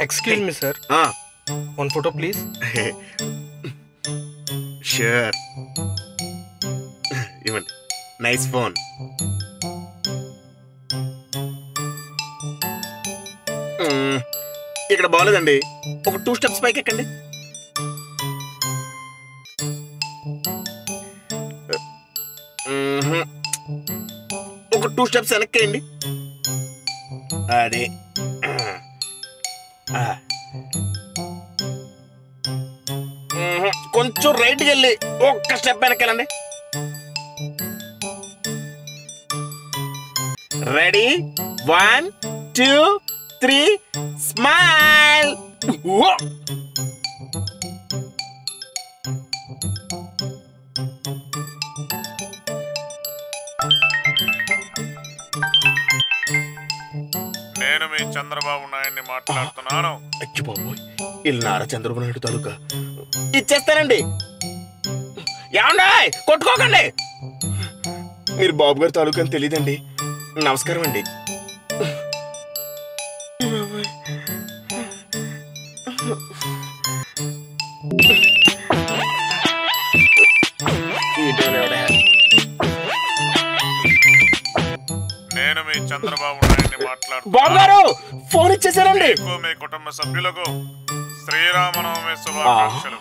Excuse me, sir. One photo, please. Sure. Even nice phone. ఇక్కడ బాగలేదండి. ఒక 2 steps పైకి ఎక్కండి. ఒక 2 స్టెప్స్ వెనక్కేయండి. అది కొంచెం రైట్కి వెళ్ళి ఒక్క స్టెప్ వెనక్కెళ్ళండి. Ready 1 2 3 smile. నేను మీ చంద్రబాబు నాయుడిని మాట్లాడుతున్నాను. అచ్చి బాబోయ్, వీళ్ళు నారా చంద్రబాబు నాయుడు తాలూకా. ఇచ్చేస్తానండి. ఏమండి, కొట్టుకోకండి. మీరు బాబు గారి తాలూకా అని తెలియదండి. నమస్కారం అండి. నేను మీ చంద్రబాబు నాయుడిని మాట్లాడుతున్నాను. బాబు గారు ఫోన్ ఇచ్చేసారండి. మీ కుటుంబ సభ్యులకు శ్రీరామనవమి శుభాకాంక్షలు.